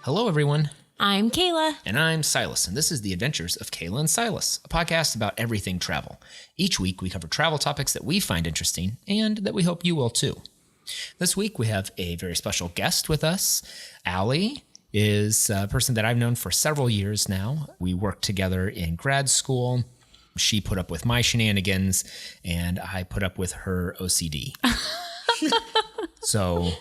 Hello, everyone. I'm Kayla. And I'm Silas, and this is The Adventures of Kayla and Silas, a podcast about everything travel. Each week, we cover travel topics that we find interesting and that we hope you will too. This week, we have a very special guest with us. Allie is a person that I've known for several years now. We worked together in grad school. She put up with my shenanigans, and I put up with her OCD. So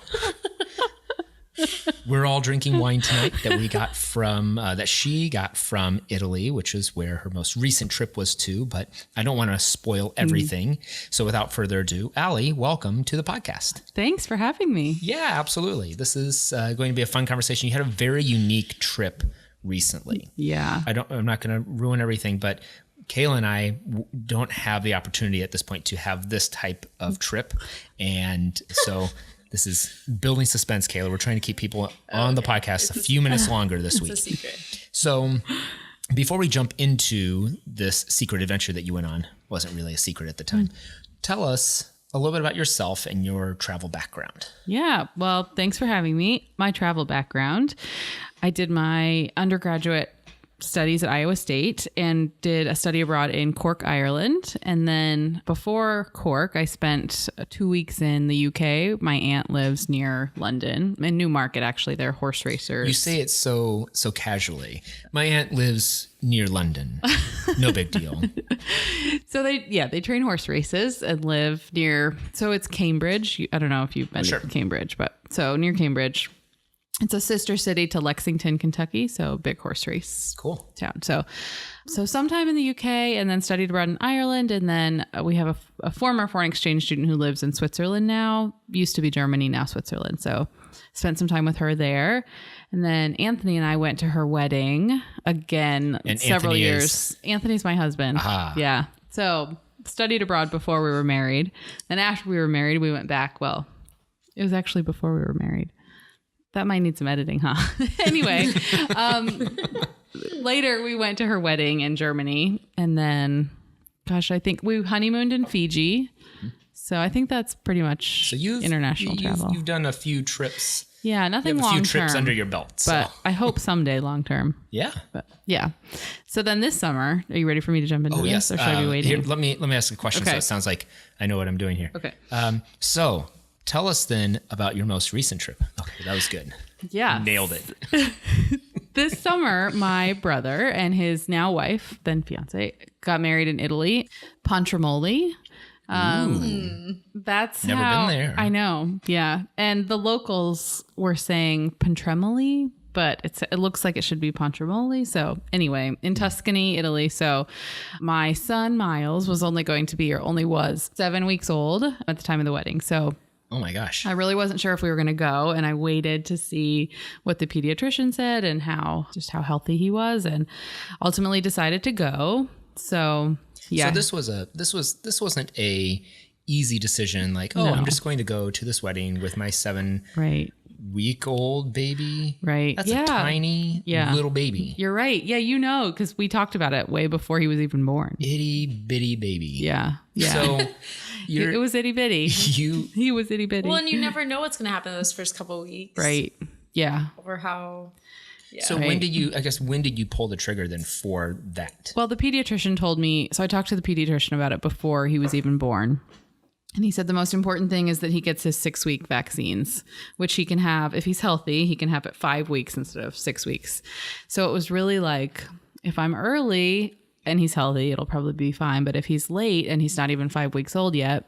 we're all drinking wine tonight that we got from, that she got from Italy, which is where her most recent trip was to, but I don't want to spoil everything. So without further ado, Allie, welcome to the podcast. Thanks for having me. Yeah, absolutely. This is going to be a fun conversation. You had a very unique trip recently. Yeah. I'm not going to ruin everything, but Kayla and I don't have the opportunity at this point to have this type of trip. And so this is building suspense, Kayla. We're trying to keep people on the podcast a few minutes longer this week. It's a secret. So before we jump into this secret adventure that you went on, wasn't really a secret at the time. Tell us a little bit about yourself and your travel background. Yeah. Well, thanks for having me. My travel background. I did my undergraduate studies at Iowa State and did a study abroad in Cork, Ireland. And then before Cork, I spent 2 weeks in the UK. My aunt lives near London, in Newmarket, actually. They're horse racers. You say it so casually. My aunt lives near London. No big deal. So they train horse races and live near, so it's Cambridge. I don't know if you've been to Cambridge, but so near Cambridge. It's a sister city to Lexington, Kentucky. So big horse race town. So sometime in the UK and then studied abroad in Ireland. And then we have a former foreign exchange student who lives in Switzerland now. Used to be Germany, now Switzerland. So spent some time with her there. And then Anthony and I went to her wedding again, and several Anthony years. Anthony's my husband. Aha. Yeah. So studied abroad before we were married. Then after we were married, we went back. Well, it was actually before we were married. That might need some editing, huh? Anyway, later we went to her wedding in Germany. And then, gosh, I think we honeymooned in Fiji. So I think that's pretty much international travel. You've done a few trips. Yeah, nothing long term. A few trips under your belt. So. But I hope someday long term. Yeah. But yeah. So then this summer, are you ready for me to jump into this? Yes. Or should I be waiting? Here, let me ask a question so it sounds like I know what I'm doing here. Okay. So tell us then about your most recent trip. Okay, that was good. Yeah. Nailed it. This summer, my brother and his now wife, then fiance, got married in Italy, Pontremoli. That's never been there. I know. Yeah. And the locals were saying Pontremoli, but it looks like it should be Pontremoli. So anyway, in Tuscany, Italy. So my son, Miles, was 7 weeks old at the time of the wedding. So oh my gosh. I really wasn't sure if we were going to go, and I waited to see what the pediatrician said and how healthy he was, and ultimately decided to go. So, yeah. So this wasn't a easy decision like, no. I'm just going to go to this wedding with my 7-week-old baby. Right. That's a tiny little baby. You're right. Yeah, because we talked about it way before he was even born. Itty bitty baby. Yeah. So it was itty bitty. He was itty bitty. Well, and you never know what's going to happen those first couple of weeks. Right. Yeah. Or how. Yeah. So when did you pull the trigger then for that? Well, the pediatrician told me, so I talked to the pediatrician about it before he was even born. And he said the most important thing is that he gets his 6-week vaccines, which he can have, if he's healthy, he can have at 5 weeks instead of 6 weeks. So it was really like, if I'm early and he's healthy, it'll probably be fine. But if he's late and he's not even 5 weeks old yet,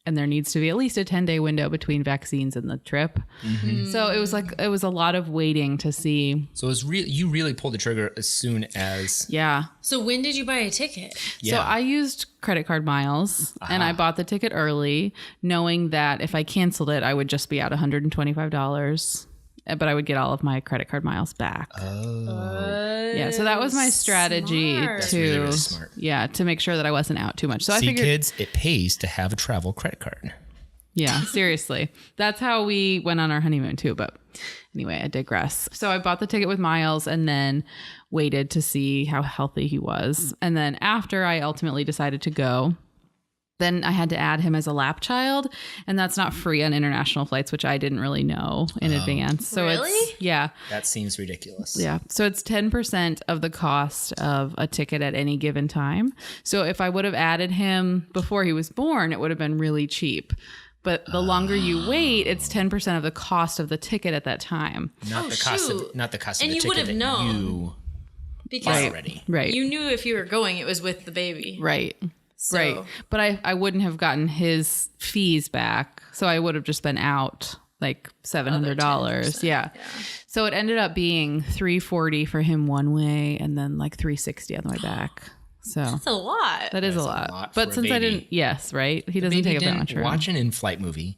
and there needs to be at least a 10-day window between vaccines and the trip. Mm-hmm. So it was a lot of waiting to see. So you really pulled the trigger as soon as. Yeah. So when did you buy a ticket? Yeah. So I used credit card miles and I bought the ticket early, knowing that if I canceled it, I would just be out $125. But I would get all of my credit card miles back. Oh. Yeah, so that was my strategy really smart. To make sure that I wasn't out too much. So I figured, kids, it pays to have a travel credit card. Yeah, seriously. That's how we went on our honeymoon too. But anyway, I digress. So I bought the ticket with miles and then waited to see how healthy he was. And then after I ultimately decided to go, Then I had to add him as a lap child, and that's not free on international flights, which I didn't really know in advance. So Really? yeah. That seems ridiculous. Yeah. So it's 10% of the cost of a ticket at any given time. So if I would have added him before he was born, it would have been really cheap. But the longer you wait, it's 10% of the cost of the ticket at that time. Not the cost of And the you ticket would have that known. you Because already. Right. you knew if you were going, it was with the baby. Right. So, Right. But I wouldn't have gotten his fees back. So I would have just been out like $700. Yeah. So it ended up being $340 for him one way and then like $360 on the way back. So That's a lot. that is a That's a lot. lot But for a since I baby. didn't, yes, right? He doesn't Baby take up that didn't much room. watch an in-flight movie.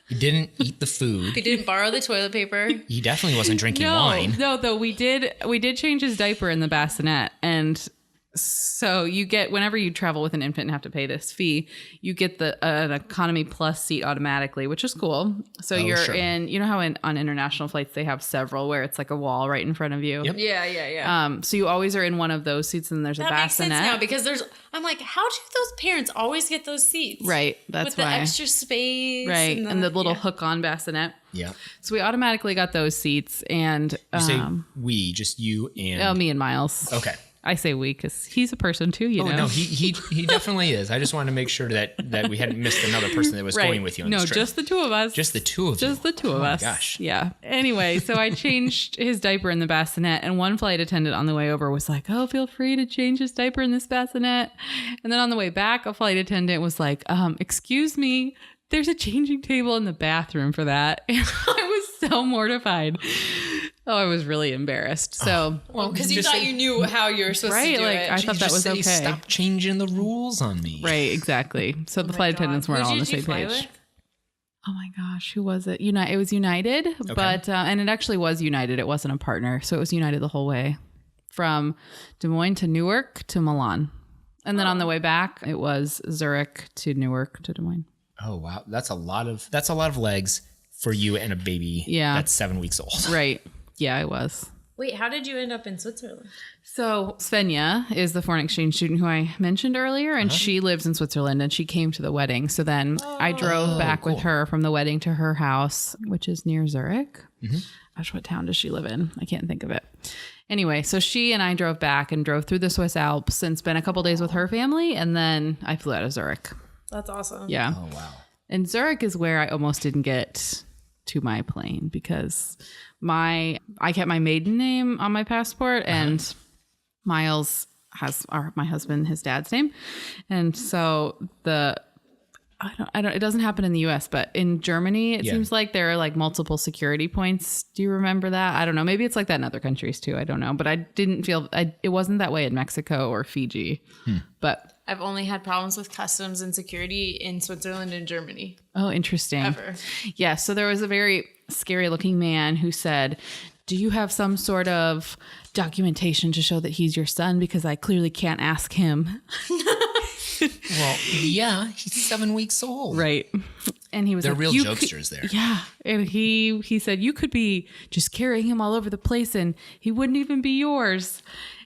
He didn't eat the food. He didn't borrow the toilet paper. He definitely wasn't drinking wine. No, though we did change his diaper in the bassinet, and so you get, whenever you travel with an infant and have to pay this fee, you get an economy plus seat automatically, which is cool. So you're sure. in, you know how on international flights they have several where it's like a wall right in front of you. Yep. Yeah. So you always are in one of those seats, and there's a That makes bassinet. sense now because I'm like, how do those parents always get those seats? Right, that's with the why. extra space. Right, and the little hook-on bassinet. Yeah. So we automatically got those seats, and You say we, just you and... me and Miles. Okay. I say we because he's a person too, you know. No, he definitely is. I just wanted to make sure that we hadn't missed another person that was going with you on no, this trip. just the two of us. Just the two of you. Just the two of Oh my us. gosh. Yeah. Anyway, so I changed his diaper in the bassinet, and one flight attendant on the way over was like, "Oh, feel free to change his diaper in this bassinet." And then on the way back, a flight attendant was like, "Excuse me, there's a changing table in the bathroom for that." And I was so mortified. Oh, I was really embarrassed. So, Well, because you Just thought say- you knew how you were supposed Right, to do like, it. I thought that Just was say, okay. Stop changing the rules on me. right, exactly. So the flight attendants weren't all on the same page. With? Oh my gosh, who was it? It was United, but and it actually was United. It wasn't a partner, so it was United the whole way from Des Moines to Newark to Milan, and then on the way back, it was Zurich to Newark to Des Moines. Oh wow, that's a lot of legs for you and a baby. Yeah. That's 7 weeks old. Right? Yeah, it was. Wait, how did you end up in Switzerland? So Svenja is the foreign exchange student who I mentioned earlier, and she lives in Switzerland, and she came to the wedding. So then I drove back with her from the wedding to her house, which is near Zurich. Gosh, what town does she live in? I can't think of it. Anyway, so she and I drove back and drove through the Swiss Alps and spent a couple days with her family, and then I flew out of Zurich. That's awesome. Yeah. Oh wow. And Zurich is where I almost didn't get to my plane because I kept my maiden name on my passport, and Miles has my husband, his dad's name. And so I don't, it doesn't happen in the US, but in Germany, it seems like there are like multiple security points. Do you remember that? I don't know. Maybe it's like that in other countries too. I don't know, but I didn't feel it wasn't that way in Mexico or Fiji, but I've only had problems with customs and security in Switzerland and Germany. oh, interesting. Ever. Yeah. So there was a very scary looking man who said, "Do you have some sort of documentation to show that he's your son? Because I clearly can't ask him." Well, yeah, he's 7 weeks old. Right. And he was They're like, real "You jokesters could-" there. Yeah. And he said, "You could be just carrying him all over the place and he wouldn't even be yours."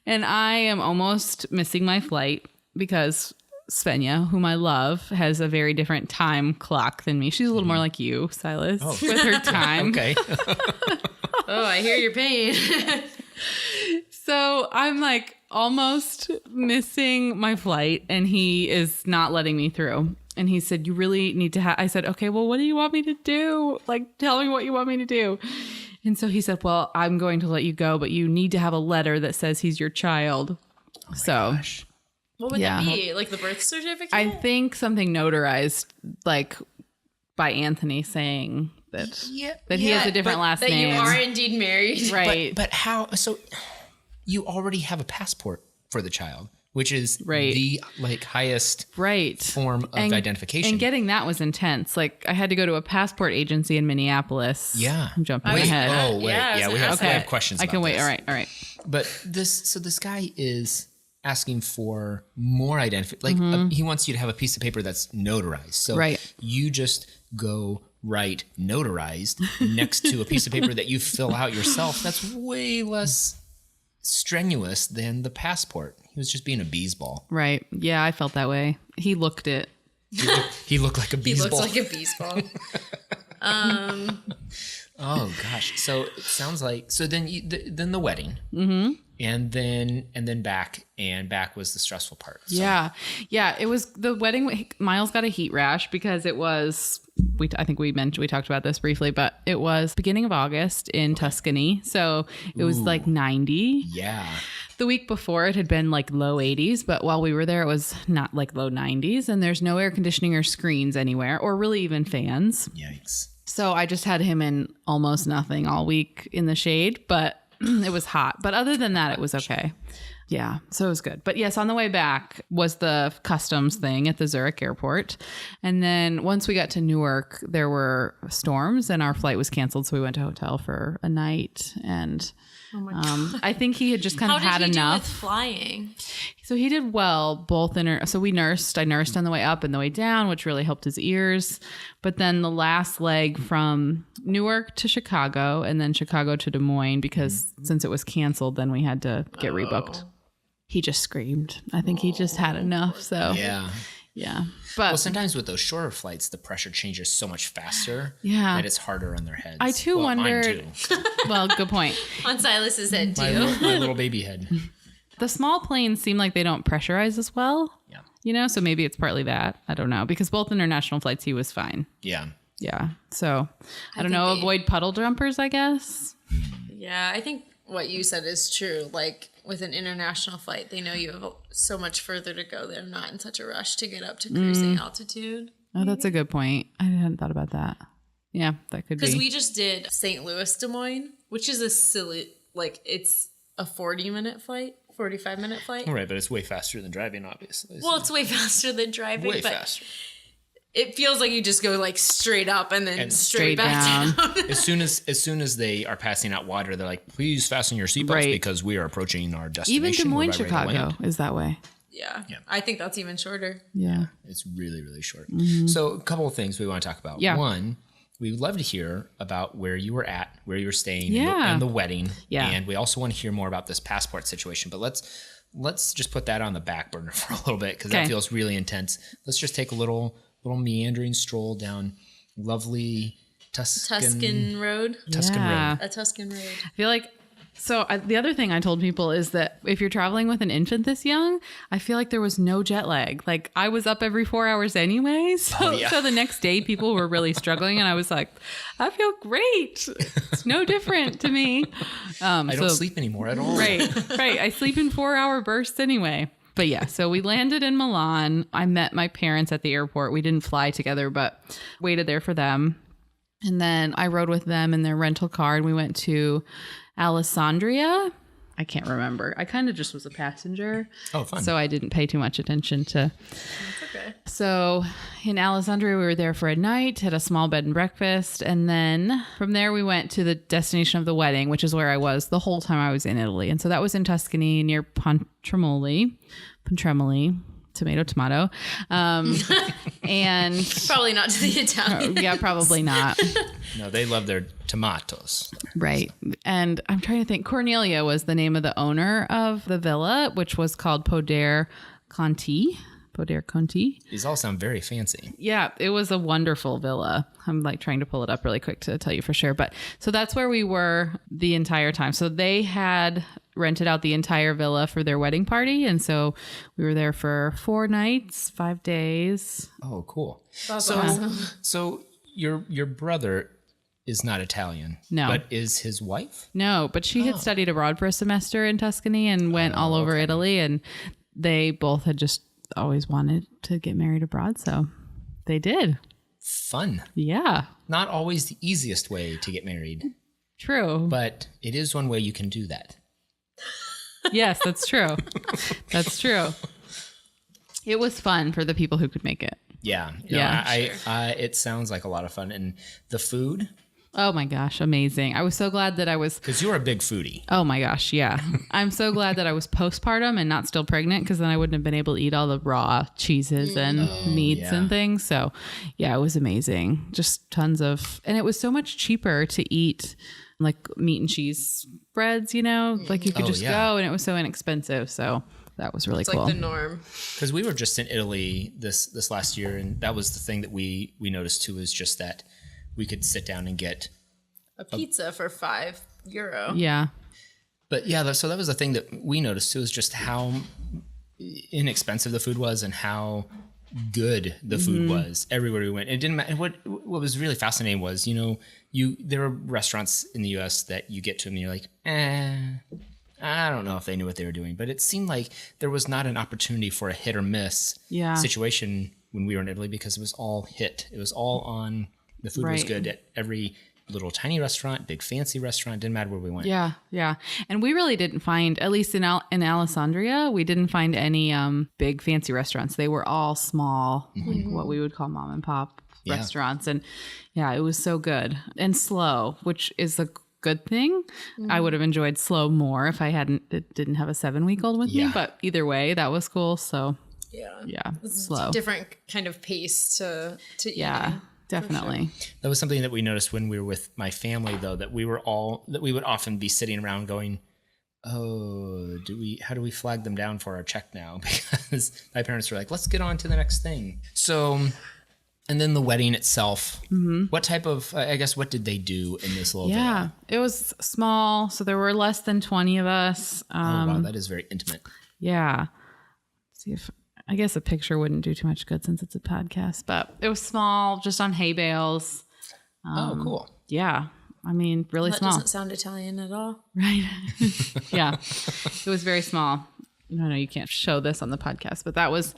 And I am almost missing my flight because Svenja, whom I love, has a very different time clock than me. She's a little more like you, Silas, with her time. Okay. Oh, I hear your pain. So I'm like almost missing my flight, and he is not letting me through. And he said, "You really need to I said, "Okay, well, what do you want me to do? Like, tell me what you want me to do." And so he said, "Well, I'm going to let you go, but you need to have a letter that says he's your child." Gosh. What would Yeah. that be? Like the birth certificate? I think something notarized, like by Anthony saying that he has a different last that name. you are indeed married. Right. But how? So you already have a passport for the child, which is Right. the highest Right. form of identification. And getting that was intense. Like I had to go to a passport agency in Minneapolis. Yeah. I'm jumping Wait, ahead. Oh wait, Yeah, I was yeah, gonna we ask have questions. I can about wait. this. All right. But this guy is asking for more identification. Like he wants you to have a piece of paper that's notarized. So Right. you just go write notarized next to a piece of paper that you fill out yourself. That's way less strenuous than the passport. He was just being a bees ball. Right. Yeah, I felt that way. He looked it. He looked like a bees ball. He looks like a bees ball. Oh gosh. So it sounds like then then the wedding, and then back was the stressful part. So. Yeah. It was the wedding. Miles got a heat rash because it was. I think we talked about this briefly, but it was beginning of August in Tuscany, so it was like 90. Yeah. The week before it had been like low 80s, but while we were there, it was not like low 90s, and there's no air conditioning or screens anywhere, or really even fans. Yikes. So I just had him in almost nothing all week in the shade, but it was hot. But other than that, it was okay. Yeah, so it was good. But yes, on the way back was the customs thing at the Zurich airport. And then once we got to Newark, there were storms and our flight was canceled. So we went to a hotel for a night. And I think he had just kind of had enough. How did he do with flying? So he did well, both so we nursed. I nursed on the way up and the way down, which really helped his ears. But then the last leg from Newark to Chicago and then Chicago to Des Moines, because since it was canceled, then we had to get rebooked. He just screamed. I think he just had enough. So yeah. But sometimes with those shorter flights, the pressure changes so much faster that it's harder on their heads. I too wondered. Mine too. Well, good point. On Silas's head too. My little baby head. The small planes seem like they don't pressurize as well. Yeah. So maybe it's partly that. I don't know. Because both international flights, he was fine. Yeah. Yeah. So I don't know. Avoid puddle jumpers, I guess. Yeah, I think what you said is true. Like with an international flight, they know you have so much further to go. They're not in such a rush to get up to cruising altitude. Oh, that's a good point. I hadn't thought about that. Yeah, that could be. Because we just did St. Louis, Des Moines, which is a silly, it's a 40-minute flight, 45-minute flight. Right, but it's way faster than driving, obviously. Well, it's way faster than driving. Way faster. It feels like you just go straight up and then straight back down. as soon as they are passing out water, they're like, please fasten your seatbelts because we are approaching our destination. Even Des Moines, Chicago is that way. Yeah. I think that's even shorter. Yeah. It's really, really short. Mm-hmm. So a couple of things we want to talk about. Yeah. One, we would love to hear about where you were at, where you were staying, and the wedding. Yeah. And we also want to hear more about this passport situation. But let's just put that on the back burner for a little bit because that feels really intense. Let's just take a little meandering stroll down lovely Tuscan road. Yeah. A Tuscan road. I feel like the other thing I told people is that if you're traveling with an infant this young, I feel like there was no jet lag. Like I was up every 4 hours anyway. So the next day people were really struggling and I was like, I feel great. It's no different to me. I don't sleep anymore at all. Right. I sleep in 4-hour bursts anyway. But yeah, so we landed in Milan. I met my parents at the airport. We didn't fly together, but waited there for them. And then I rode with them in their rental car and we went to Alessandria. I can't remember. I kind of just was a passenger. Oh, fun. So I didn't pay too much attention to. That's okay. So in Alessandria, we were there for a night, had a small bed and breakfast. And then from there, we went to the destination of the wedding, which is where I was the whole time I was in Italy. And so that was in Tuscany near Pontremoli, tomato. And probably not to the Italians. Yeah, probably not. No, they love their tomatoes. Right. And I'm trying to think. Cornelia was the name of the owner of the villa, which was called Poder Conti. These all sound very fancy. Yeah, it was a wonderful villa. I'm trying to pull it up really quick to tell you for sure. But so that's where we were the entire time. So they had rented out the entire villa for their wedding party. And so we were there for 4 nights, 5 days. Oh, cool. That's awesome. So your brother is not Italian. No. But is his wife? No, but she had studied abroad for a semester in Tuscany and went all over Italy. And they both had just always wanted to get married abroad. So they did. Fun. Yeah. Not always the easiest way to get married. True. But it is one way you can do that. Yes, that's true. That's true. It was fun for the people who could make it. Yeah. It sounds like a lot of fun. And the food? Oh my gosh, amazing. I was so glad that I was... Because you're a big foodie. Oh my gosh, yeah. I'm so glad that I was postpartum and not still pregnant because then I wouldn't have been able to eat all the raw cheeses and meats and things. So yeah, it was amazing. Just tons of... And it was so much cheaper to eat meat and cheese breads, you could just go and it was so inexpensive. So that was really It's cool. like the norm. Because we were just in Italy this last year, and that was the thing that we noticed too, is just that we could sit down and get A pizza for €5. Yeah. But yeah, so that was the thing that we noticed too, is just how inexpensive the food was and how good the food was everywhere we went. It didn't matter. What was really fascinating was, there are restaurants in the U.S. that you get to them and you're like, I don't know if they knew what they were doing. But it seemed like there was not an opportunity for a hit or miss situation when we were in Italy, because it was all hit. It was all on. The food was good at every little tiny restaurant, big fancy restaurant, didn't matter where we went. Yeah, yeah. And we really didn't find, at least in Alessandria, we didn't find any big fancy restaurants. They were all small, like what we would call mom and pop restaurants. And yeah, it was so good and slow, which is a good thing. I would have enjoyed slow more if I didn't have a 7-week-old with me. But either way, that was cool. So yeah, slow. Different kind of pace to yeah. Definitely. Sure. That was something that we noticed when we were with my family, though, that we would often be sitting around going, oh, how do we flag them down for our check now? Because my parents were like, let's get on to the next thing. So, and then the wedding itself, what type of, what did they do in this little villa? It was small. So there were less than 20 of us. Oh, wow. That is very intimate. Yeah. Let's see if... I guess a picture wouldn't do too much good since it's a podcast, but it was small, just on hay bales. Oh, cool. Yeah. I mean, really small. That doesn't sound Italian at all. Right. Yeah. It was very small. No, you can't show this on the podcast, but that was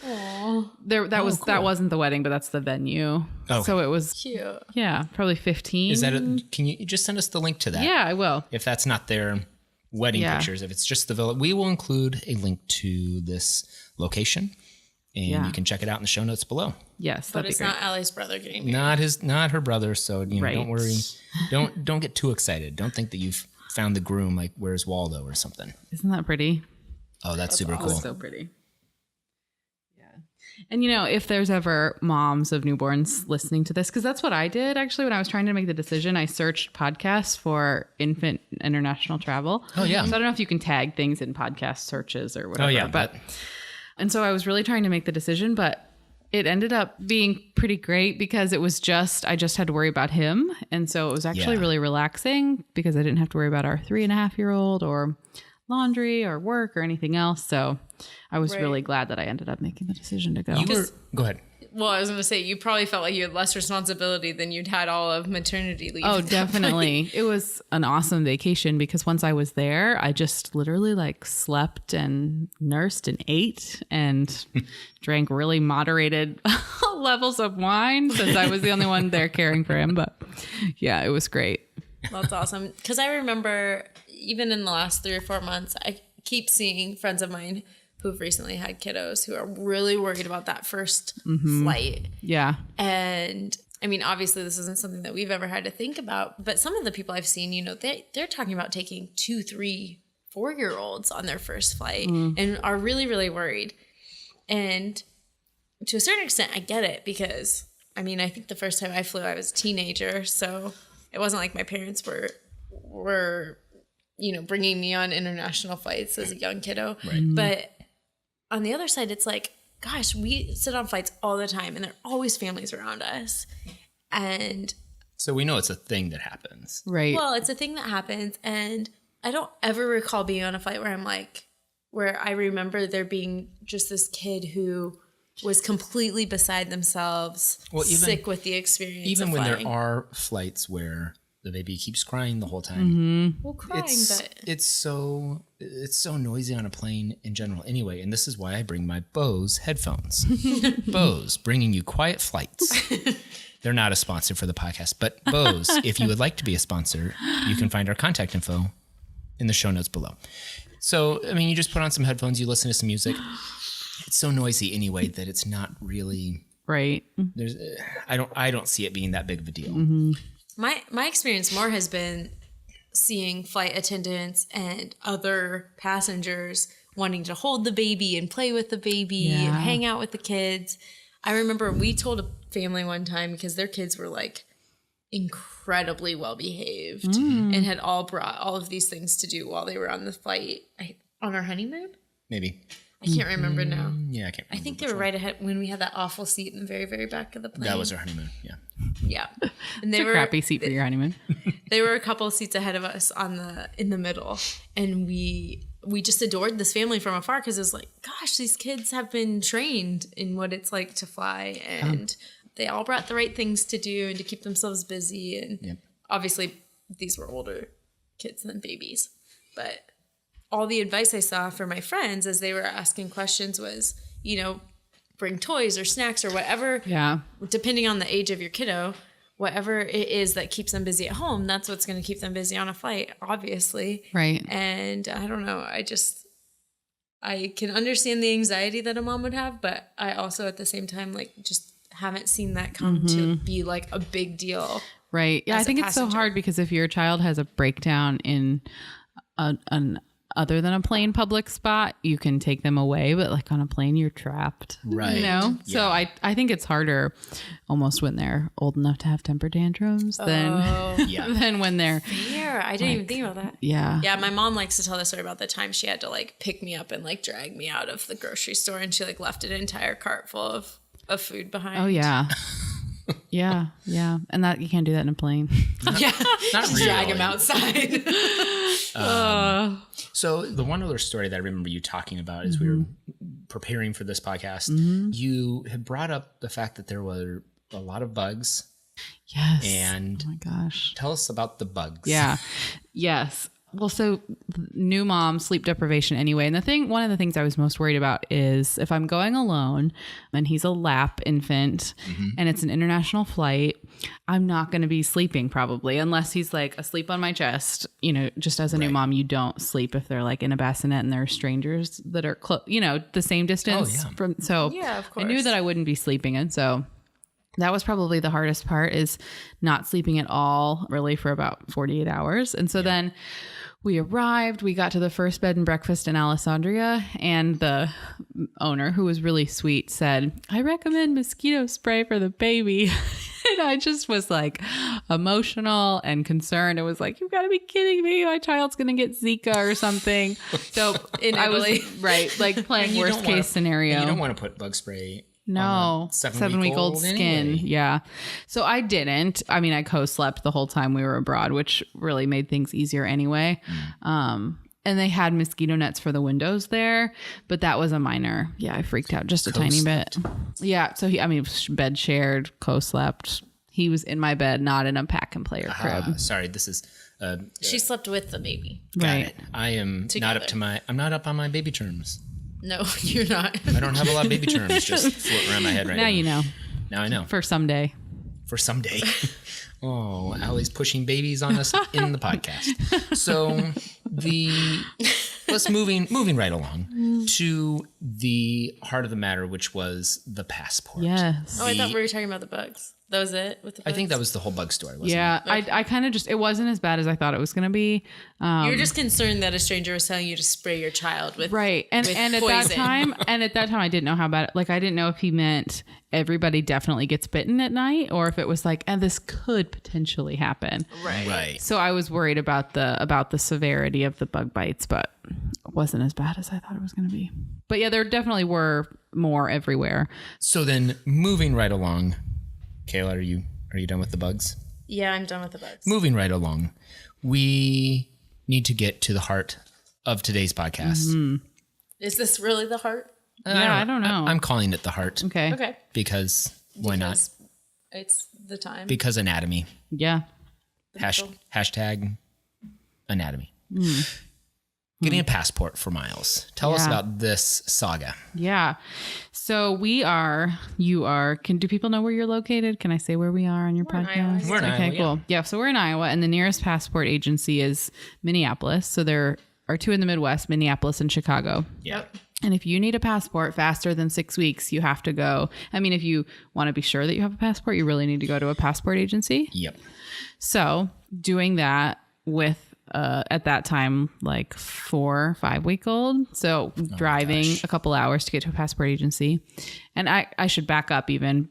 there. That was cool. That wasn't the wedding, but that's the venue. Oh, so it was cute. Yeah, probably 15. Is that? Can you just send us the link to that? Yeah, I will. If that's not their wedding pictures, if it's just the villa, we will include a link to this location. And you can check it out in the show notes below. Yes, but it's not Allie's brother getting married. Not her brother. So don't worry. Don't get too excited. Don't think that you've found the groom. Like, where's Waldo or something? Isn't that pretty? Oh, that's super cool. So pretty. Yeah. And if there's ever moms of newborns listening to this, because that's what I did actually when I was trying to make the decision. I searched podcasts for infant international travel. Oh yeah. So I don't know if you can tag things in podcast searches or whatever. Oh yeah, but. And so I was really trying to make the decision, but it ended up being pretty great because I just had to worry about him. And so it was actually really relaxing because I didn't have to worry about our 3.5-year-old or laundry or work or anything else. So I was really glad that I ended up making the decision to go. Go ahead. Well, I was going to say, you probably felt like you had less responsibility than you'd had all of maternity leave. Oh, definitely. It was an awesome vacation because once I was there, I just literally slept and nursed and ate and drank really moderated levels of wine since I was the only one there caring for him. But yeah, it was great. That's awesome. Because I remember even in the last 3 or 4 months, I keep seeing friends of mine who've recently had kiddos who are really worried about that first flight. Yeah. And I mean, obviously this isn't something that we've ever had to think about, but some of the people I've seen, they're talking about taking 2, 3, 4-year-olds on their first flight and are really, really worried. And to a certain extent, I get it because I mean, I think the first time I flew, I was a teenager. So it wasn't like my parents were bringing me on international flights as a young kiddo. Right. But on the other side, it's like, gosh, we sit on flights all the time and there are always families around us. And so we know it's a thing that happens. Right. Well, it's a thing that happens. And I don't ever recall being on a flight where I remember there being just this kid who was completely beside themselves, sick with the experience. Even when flying. there are flights where the baby keeps crying the whole time. Well, crying, it's so noisy on a plane in general anyway, and this is why I bring my Bose headphones. Bose, bringing you quiet flights. They're not a sponsor for the podcast, but Bose, if you would like to be a sponsor, you can find our contact info in the show notes below. So, I mean, you just put on some headphones, you listen to some music. It's so noisy anyway that it's not really right. I don't see it being that big of a deal. Mm-hmm. My experience more has been seeing flight attendants and other passengers wanting to hold the baby and play with the baby and hang out with the kids. I remember we told a family one time because their kids were incredibly well behaved and had all brought all of these things to do while they were on the flight on our honeymoon. Maybe. I can't remember now. Yeah, I can't remember. I think they were right ahead when we had that awful seat in the very, very back of the plane. That was our honeymoon. Yeah. Yeah. And they It's a crappy seat for your honeymoon. They were a couple of seats ahead of us in the middle. And we just adored this family from afar because it was like, gosh, these kids have been trained in what it's like to fly. And they all brought the right things to do and to keep themselves busy. And obviously these were older kids than babies. But all the advice I saw for my friends as they were asking questions was, bring toys or snacks or whatever. Yeah. Depending on the age of your kiddo, whatever it is that keeps them busy at home, that's what's going to keep them busy on a flight, obviously. Right. And I don't know. I can understand the anxiety that a mom would have, but I also at the same time, just haven't seen that come to be like a big deal. Right. Yeah. I think it's so hard because if your child has a breakdown in an other than a plane public spot, you can take them away, but on a plane, you're trapped. Right. So I think it's harder almost when they're old enough to have temper tantrums than when they're fair. I didn't even think about that. Yeah. Yeah. My mom likes to tell the story about the time she had to pick me up and drag me out of the grocery store, and she left an entire cart full of food behind. Oh yeah. Yeah. And that you can't do that in a plane. Yeah. Not really. Drag him outside. So the one other story that I remember you talking about as we were preparing for this podcast, you had brought up the fact that there were a lot of bugs. Yes. And oh my gosh. Tell us about the bugs. Yeah. Yes. Well, so new mom, sleep deprivation anyway. And one of the things I was most worried about is if I'm going alone and he's a lap infant and it's an international flight, I'm not going to be sleeping probably unless he's asleep on my chest. Just as a new mom, you don't sleep if they're in a bassinet and there are strangers that are the same distance from. So yeah, of course. I knew that I wouldn't be sleeping. And so that was probably the hardest part, is not sleeping at all really for about 48 hours. And so then we arrived, we got to the first bed and breakfast in Alessandria, and the owner, who was really sweet, said, I recommend mosquito spray for the baby. And I just was emotional and concerned. I was you've got to be kidding me. My child's going to get Zika or something. So I was playing worst case scenario. You don't want to put bug spray. No, 7-week-old skin. Anyway. Yeah. So I didn't. I mean, I co-slept the whole time we were abroad, which really made things easier anyway. And they had mosquito nets for the windows there, but that was a minor. Yeah, I freaked out just a tiny bit. Yeah. So bed shared, co-slept. He was in my bed, not in a pack and play or crib. Sorry, this is. She slept with the baby. Got it. I am not up to I'm not up on my baby terms. No, you're not. I don't have a lot of baby terms just floating around my head right now. Now you know. Now I know. For someday. Oh, Allie's pushing babies on us in the podcast. So let's moving right along to the heart of the matter, which was the passport. Yes. I thought we were talking about the bugs. That was it with the bugs? I think that was the whole bug story, wasn't it? Yeah, I kind of just, it wasn't as bad as I thought it was going to be. You were just concerned that a stranger was telling you to spray your child with right. And with at poison. that time I didn't know how bad, I didn't know if he meant everybody definitely gets bitten at night, or if it was and this could potentially happen. Right. So I was worried about the severity of the bug bites, but it wasn't as bad as I thought it was going to be. But yeah, there definitely were more everywhere. So then moving right along, Kayla, are you done with the bugs? Yeah, I'm done with the bugs. Moving right along, we need to get to the heart of today's podcast. Mm-hmm. Is this really the heart? I don't know. I'm calling it the heart. Okay. Because why not? It's the time. Because anatomy. Yeah. Hashtag anatomy. Getting a passport for Miles. Tell us about this saga. Yeah. So do people know where you're located? Can I say where we are on your podcast? We're in Iowa. Okay, cool. Yeah. So we're in Iowa, and the nearest passport agency is Minneapolis. So there are two in the Midwest, Minneapolis and Chicago. Yep. And if you need a passport faster than 6 weeks, you have to go. If you want to be sure that you have a passport, you really need to go to a passport agency. Yep. So doing that with at that time 4 or 5 week old, so driving a couple hours to get to a passport agency. And I should back up, even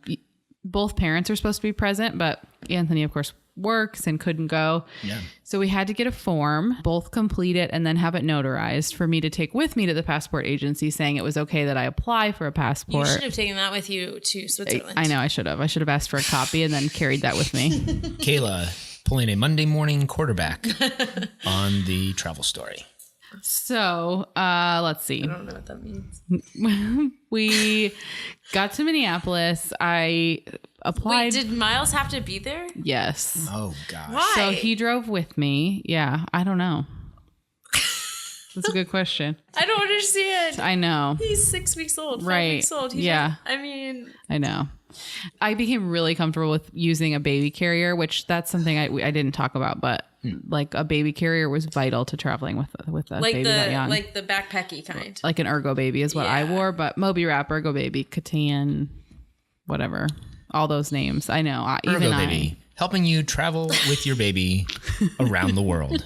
both parents are supposed to be present, but Anthony of course works and couldn't go. Yeah. So we had to get a form, both complete it and then have it notarized for me to take with me to the passport agency saying it was okay that I apply for a passport. You should have taken that with you to Switzerland. I know I should have. I should have asked for a copy and then carried that with me. Kayla pulling a Monday morning quarterback on the travel story. So let's see. I don't know what that means. We got to Minneapolis. I applied. Wait, did Miles have to be there? Yes. Oh, gosh. Why? So he drove with me. Yeah, I don't know. That's a good question. I don't understand. I know. He's 6 weeks old. 5 Right. weeks old. Yeah. I mean, I know. I became really comfortable with using a baby carrier, which that's something I didn't talk about, but like a baby carrier was vital to traveling with a like baby that young. the backpacky kind. Like an Ergo Baby is what I Yeah. wore, but Moby Wrap, Ergo Baby, Catan, whatever, all those names. I know. Ergo Baby, helping you travel with your baby around the world.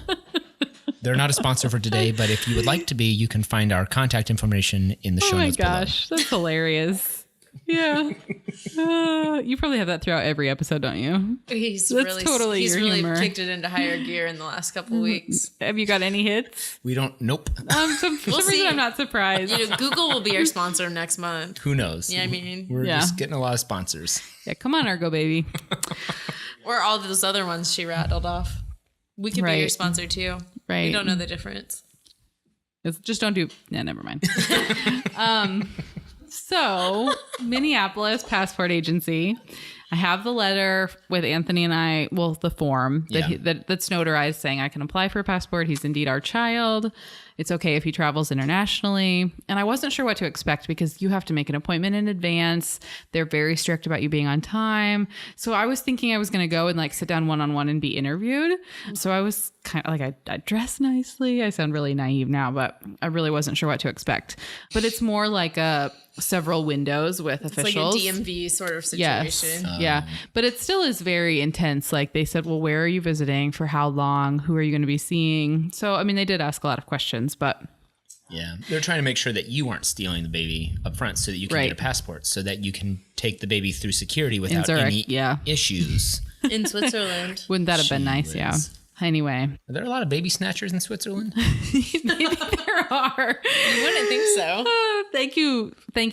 They're not a sponsor for today, but if you would like to be, you can find our contact information in the show Oh my notes gosh, that's hilarious. Yeah. You probably have that throughout every episode, don't you? He's That's really totally he's your really humor. kicked it into higher gear in the last couple weeks. Have you got any hits? We don't, nope. For some reason, see. I'm not surprised. You know, Google will be our sponsor next month. Who knows? Yeah, I mean, We're Yeah. just getting a lot of sponsors. Yeah, come on, Ergo Baby. or all those other ones she rattled off. We could be your Right. sponsor too. Right. We don't know the difference. Just don't do. Yeah, never mind. So Minneapolis Passport Agency. I have the letter with Anthony and I. Well, the form that's notarized saying I can apply for a passport. He's indeed our child. It's okay if he travels internationally. And I wasn't sure what to expect because you have to make an appointment in advance. They're very strict about you being on time. So I was thinking I was going to go and like sit down one-on-one and be interviewed. So I was kind of like, I dress nicely. I sound really naive now, but I really wasn't sure what to expect. But it's more like several windows with officials. It's like a DMV sort of situation. Yes. Yeah. But it still is very intense. Like they said, well, where are you visiting? For how long? Who are you going to be seeing? So, I mean, they did ask a lot of questions, but Yeah. They're trying to make sure that you aren't stealing the baby up front so that you can Right. get a passport so that you can take the baby through security without Zurich, any yeah. issues. In Switzerland. wouldn't that have been nice? Yeah. whiz. Anyway, Are there a lot of baby snatchers in Switzerland? maybe there are. You wouldn't think so. Thank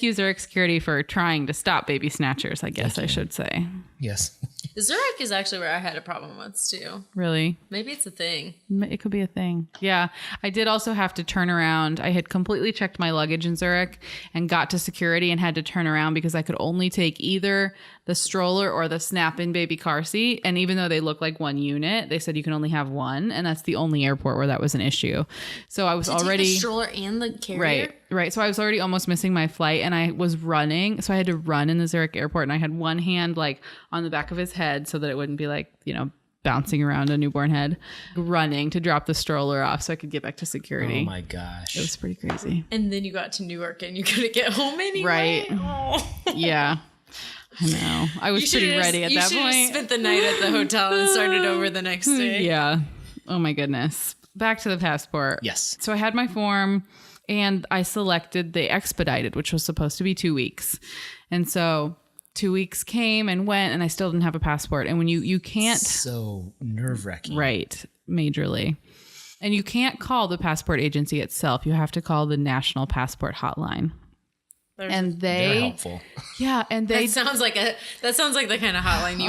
you, Zurich Security, for trying to stop baby snatchers, I guess I should say. Yes. Zurich is actually where I had a problem once too. Really? Maybe it's a thing. It could be a thing. Yeah. I did also have to turn around. I had completely checked my luggage in Zurich and got to security and had to turn around because I could only take either the stroller or the snap-in baby car seat. And even though they look like one unit, they said you can only have one. And that's the only airport where that was an issue. So I was already... Take the stroller and the carrier? Right. So I was already almost missing my flight and I was running. So I had to run in the Zurich airport and I had one hand like on the back of his head so that it wouldn't be like, bouncing around a newborn head, running to drop the stroller off so I could get back to security. Oh my gosh. It was pretty crazy. And then you got to Newark and you couldn't get home anyway. Right. Oh. Yeah. I know. I was pretty ready at that You should have point. spent the night at the hotel and started over the next day. Yeah. Oh my goodness. Back to the passport. Yes. So I had my form and I selected the expedited, which was supposed to be 2 weeks. And so 2 weeks came and went and I still didn't have a passport. And when you can't, So nerve-wracking. right, majorly. And you can't call the passport agency itself. You have to call the National Passport Hotline. And They're they, helpful. yeah, and they, That sounds like the kind of hotline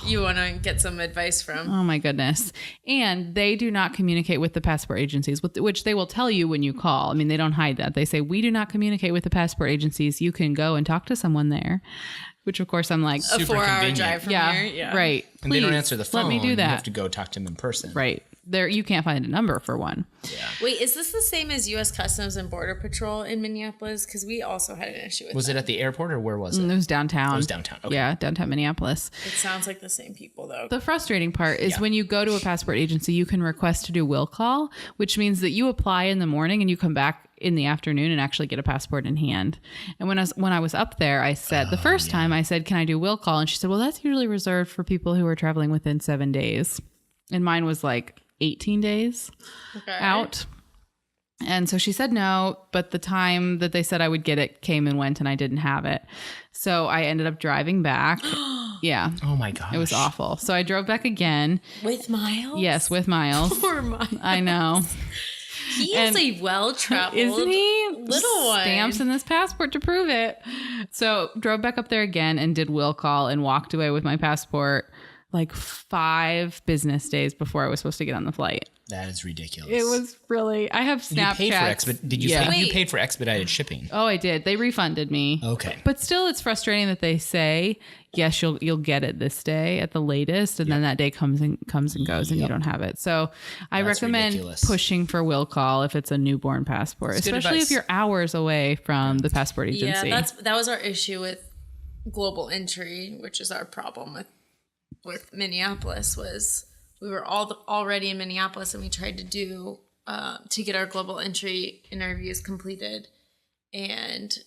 you want to get some advice from. oh my goodness. And they do not communicate with the passport agencies, which they will tell you when you call. I mean, they don't hide that. They say, we do not communicate with the passport agencies. You can go and talk to someone there, which of course I'm like, A Super 4-hour convenient. drive from yeah, here. Yeah. right. And they don't Please, answer the phone. Let me do You that. have to go talk to them in person. Right. There, you can't find a number for one. Yeah. Wait, is this the same as U.S. Customs and Border Patrol in Minneapolis? Because we also had an issue with Was it at the airport or where was it? It was downtown. It was downtown. Okay. Yeah, downtown Minneapolis. It sounds like the same people, though. The frustrating part is Yeah. when you go to a passport agency, you can request to do will call, which means that you apply in the morning and you come back in the afternoon and actually get a passport in hand. And when I was up there, I said, the first time I said, can I do will call? And she said, well, that's usually reserved for people who are traveling within 7 days. And mine was like 18 days out. And so she said no, but the time that they said I would get it came and went and I didn't have it. So I ended up driving back. Yeah. Oh my gosh. It was awful. So I drove back again. With Miles? Yes, with Miles. Poor Miles. I know. He is a well-traveled Isn't he? little one. Stamps in this passport to prove it. So drove back up there again and did will call and walked away with my passport like 5 business days before I was supposed to get on the flight. That is ridiculous. It was really, I have Snapchats. You paid for expedited shipping? Oh, I did. They refunded me. Okay. But still, it's frustrating that they say, yes, you'll get it this day at the latest, and then that day comes and goes, and you don't have it. So I recommend pushing for will call if it's a newborn passport, especially if you're hours away from the passport agency. Yeah, that was our issue with global entry, which is our problem with Minneapolis. Was we were already in Minneapolis, and we tried to do to get our global entry interviews completed, and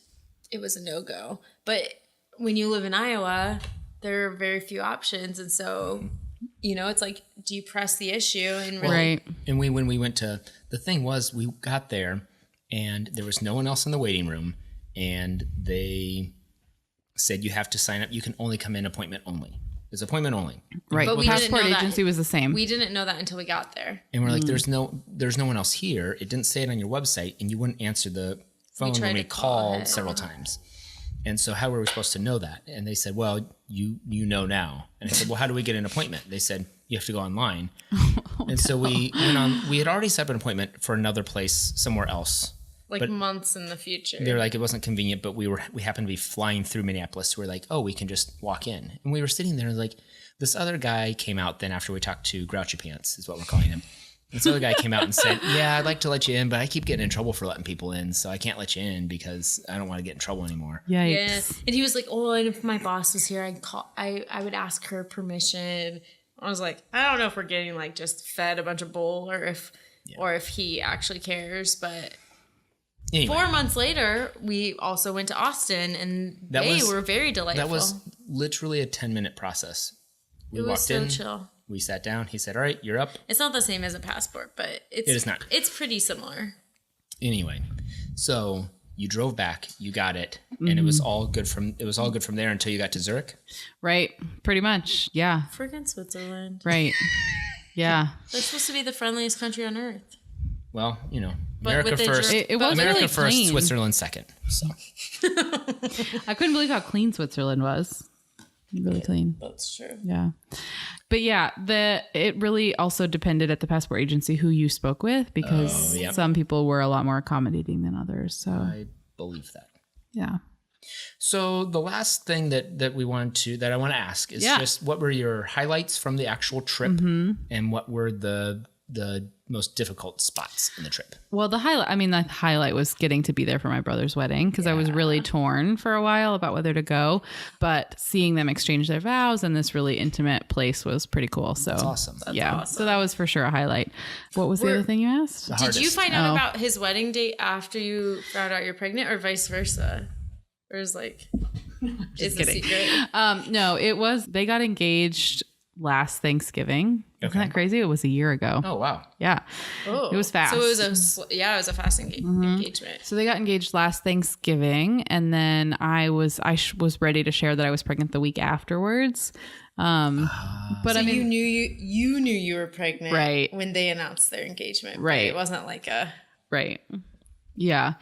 it was a no-go. But when you live in Iowa, there are very few options, and so it's like, do you press the issue and really? Right. And when we went to, the thing was, we got there, and there was no one else in the waiting room, and they said you have to sign up. You can only come in appointment only. It's appointment only. Right. But the passport agency was the same. We didn't know that until we got there. And we're like, there's no one else here. It didn't say it on your website, and you wouldn't answer the phone when we called several times. And so how were we supposed to know that? And they said, well, you know now. And I said, well, how do we get an appointment? They said, you have to go online. And so we went on. We had already set up an appointment for another place somewhere else. Like months in the future. They were like, it wasn't convenient, but we happened to be flying through Minneapolis. So we're like, oh, we can just walk in. And we were sitting there like, this other guy came out then after we talked to Grouchy Pants, is what we're calling him. This other guy came out and said, yeah, I'd like to let you in, but I keep getting in trouble for letting people in, so I can't let you in because I don't want to get in trouble anymore. Yikes. Yeah. And he was like, oh, and if my boss was here, I would ask her permission. I was like, I don't know if we're getting like just fed a bunch of bull or if he actually cares, but... Anyway. 4 months later, we also went to Austin, and they were very delightful. That was literally a 10-minute process. We walked so in, chill. We sat down. He said, all right, you're up. It's not the same as a passport, but it is not. It's pretty similar. Anyway, so you drove back, you got it, and it was all good from there until you got to Zurich? Right. Pretty much. Yeah. Friggin' Switzerland. Right. Yeah. They're supposed to be the friendliest country on earth. Well, America first. It was America really first, clean. Switzerland second. So I couldn't believe how clean Switzerland was. Really clean. That's true. Yeah. But yeah, it really also depended at the passport agency who you spoke with, because some people were a lot more accommodating than others. So I believe that. Yeah. So the last thing that I want to ask is just what were your highlights from the actual trip, and what were the most difficult spots in the trip? Well, the highlight was getting to be there for my brother's wedding, because I was really torn for a while about whether to go, but seeing them exchange their vows in this really intimate place was pretty cool. So that's awesome. That's awesome. So that was for sure a highlight. What was the other thing you asked? Did you find out about his wedding date after you found out you're pregnant, or vice versa? Or is like, just kidding. A secret? No, they got engaged last Thanksgiving. Isn't that crazy? It was a year ago. Oh, wow. Yeah. Oh. It was fast. So it was a fast engagement. So they got engaged last Thanksgiving, and then I was ready to share that I was pregnant the week afterwards. But so you knew you were pregnant, right, when they announced their engagement, right? It wasn't like a right. Yeah.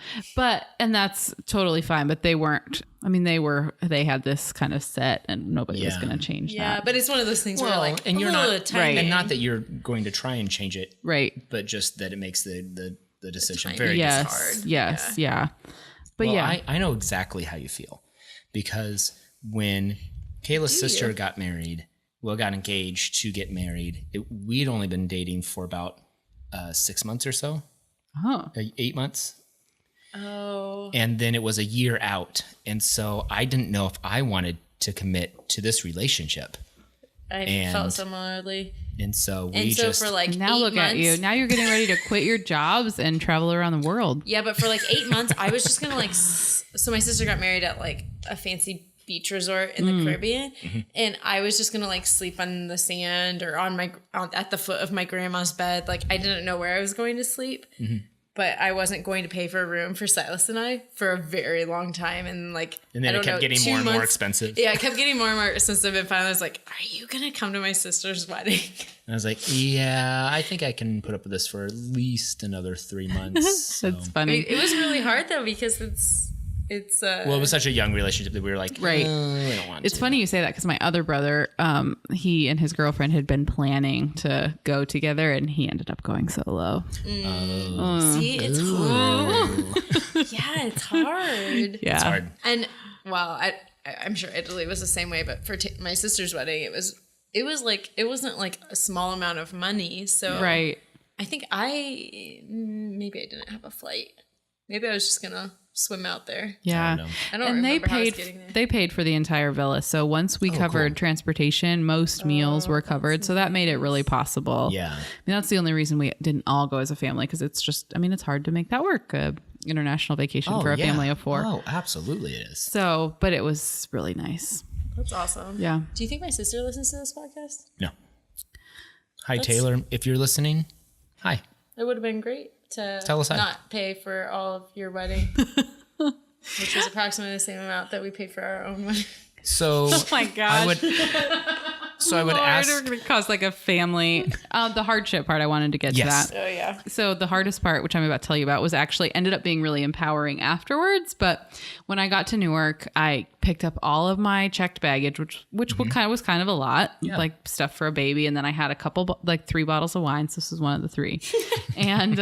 And that's totally fine. But they weren't, they had this kind of set, and nobody was going to change that. Yeah. But it's one of those things where like, and you're not, right. And not that you're going to try and change it. Right. But just that it makes the decision very hard. Yes. Yeah. But I know exactly how you feel, because when Kayla's sister got engaged to get married, we'd only been dating for about 6 months or so. Oh. 8 months. Oh. And then it was a year out. And so I didn't know if I wanted to commit to this relationship. I felt similarly. And so for like now 8 look months, at you. Now you're getting ready to quit your jobs and travel around the world. Yeah, but for like 8 months, I was just gonna so my sister got married at like a fancy beach resort in the Caribbean, and I was just gonna like sleep on the sand or at the foot of my grandma's bed. Like I didn't know where I was going to sleep. but I wasn't going to pay for a room for Silas and I for a very long time. And then it kept getting more and more expensive. Yeah, it kept getting more and more expensive. And finally I was like, are you going to come to my sister's wedding? And I was like, yeah, I think I can put up with this for at least another 3 months. So. That's funny. It was really hard though, because it's well, it was such a young relationship that we were like, right. We don't want to. It's funny you say that, because my other brother, he and his girlfriend had been planning to go together, and he ended up going solo. See, it's hard. Yeah, it's hard. Yeah. It's hard. And well, I'm sure Italy was the same way, but for my sister's wedding, it was like, it wasn't like a small amount of money. So Right. I think maybe I didn't have a flight. Maybe I was just gonna swim out there. Yeah. I don't And remember how I was getting there. they paid for the entire villa. So once we covered transportation, most meals were covered. So that made it really possible. Yeah. I mean, that's the only reason we didn't all go as a family, because it's just, I mean, it's hard to make that work. International vacation for a family of 4. Oh, absolutely it is. So, but it was really nice. That's awesome. Yeah. Do you think my sister listens to this podcast? No. Hi, Taylor. If you're listening, hi. It would have been great to Tell us hi. not pay for all of your wedding, which was approximately the same amount that we paid for our own wedding. So, Oh my gosh. I would ask. It's going to cost like a family. The hardship part, I wanted to get Yes. to that. Oh yeah. So the hardest part, which I'm about to tell you about, was actually ended up being really empowering afterwards. But when I got to Newark, I picked up all of my checked baggage, which was kind of a lot, like stuff for a baby. And then I had a couple, like 3 bottles of wine. So this was one of the 3. And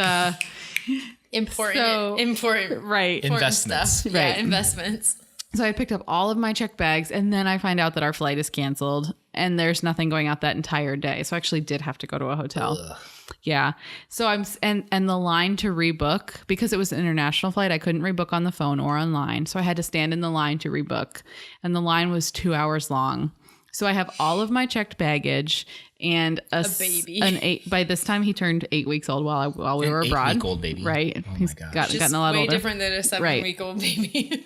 Important right. Investments. stuff. Right. Yeah, investments. So I picked up all of my checked bags, and then I find out that our flight is canceled and there's nothing going out that entire day. So I actually did have to go to a hotel. Ugh. Yeah. So and the line to rebook, because it was an international flight, I couldn't rebook on the phone or online. So I had to stand in the line to rebook, and the line was 2 hours long. So I have all of my checked baggage and a baby. By this time he turned 8 weeks old while we were abroad. 8-week-old baby. Right. Oh my He's gosh. gotten a lot way older. different than a 7-week-old baby.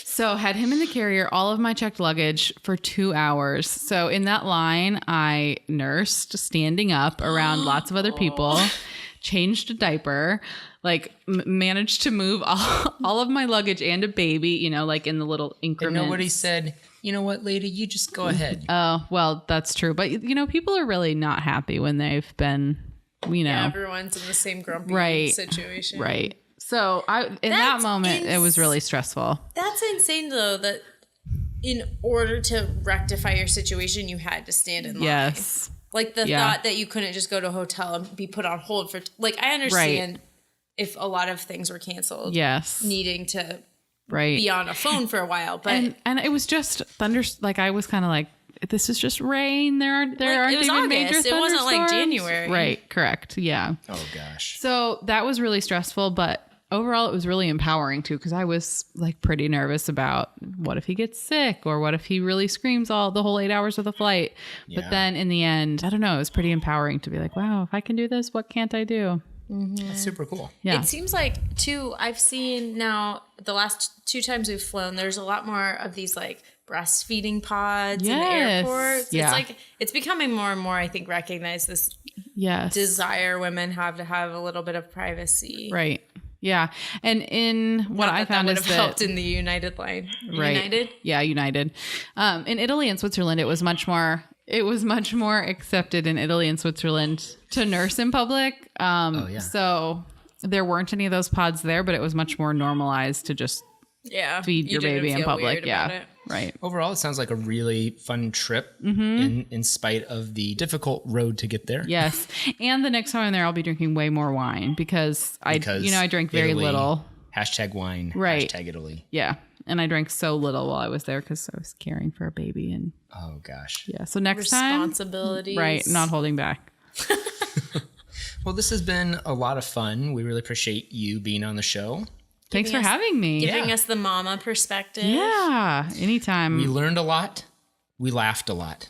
So had him in the carrier, all of my checked luggage for 2 hours. So in that line, I nursed standing up around lots of other people, changed a diaper, like managed to move all of my luggage and a baby, like in the little increments. And nobody said, you know what, lady, you just go ahead. Oh, well, that's true. But, people are really not happy when they've been, Yeah, everyone's in the same grumpy situation. Right. So in that moment, it was really stressful. That's insane, though, that in order to rectify your situation, you had to stand in line. Yes. Like the thought that you couldn't just go to a hotel and be put on hold for, I understand if a lot of things were canceled. Yes. Needing to right. be on a phone for a while, but and it was just thunder. Like I was kind of like, this is just rain. There aren't it was even August. major It wasn't like thunderstorms. January. Right. Correct. Yeah. Oh, gosh. So that was really stressful, but overall it was really empowering too, because I was like pretty nervous about what if he gets sick, or what if he really screams the whole 8 hours of the flight. Yeah. But then in the end, I don't know, it was pretty empowering to be like, wow, if I can do this, what can't I do? That's super cool. Yeah. It seems like, too, I've seen now the last 2 times we've flown, there's a lot more of these like breastfeeding pods in the airports. Yeah. It's like, it's becoming more and more, I think, recognized this desire women have to have a little bit of privacy. Right. Yeah. And in what I found would is have that helped in the United line. Right. United? Yeah, United. In Italy and Switzerland, it was much more accepted in Italy and Switzerland to nurse in public. So there weren't any of those pods there, but it was much more normalized to just feed your baby in public. Yeah. Right. Overall, it sounds like a really fun trip in spite of the difficult road to get there. Yes. And the next time I'm there, I'll be drinking way more wine because I drank very Italy, little. #wine. Right. #Italy. Yeah. And I drank so little while I was there because I was caring for a baby. And oh, gosh. Yeah. So next time. Responsibilities. Right. Not holding back. Well, this has been a lot of fun. We really appreciate you being on the show. Thanks for having me. Giving us the mama perspective. Yeah. Anytime. We learned a lot. We laughed a lot.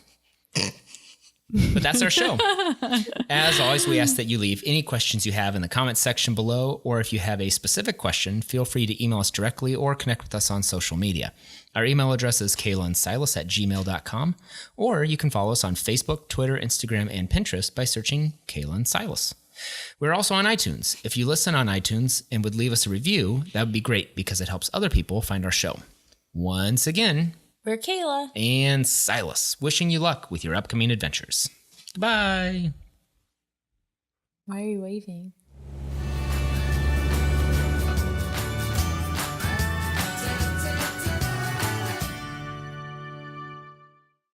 But that's our show. As always, we ask that you leave any questions you have in the comments section below, or if you have a specific question, feel free to email us directly or connect with us on social media. Our email address is kaylaandsilas@gmail.com, or you can follow us on Facebook, Twitter, Instagram, and Pinterest by searching Kayla and Silas. We're also on iTunes. If you listen on iTunes and would leave us a review, that would be great because it helps other people find our show. Once again, we're Kayla and Silas, wishing you luck with your upcoming adventures. Goodbye. Why are you waving?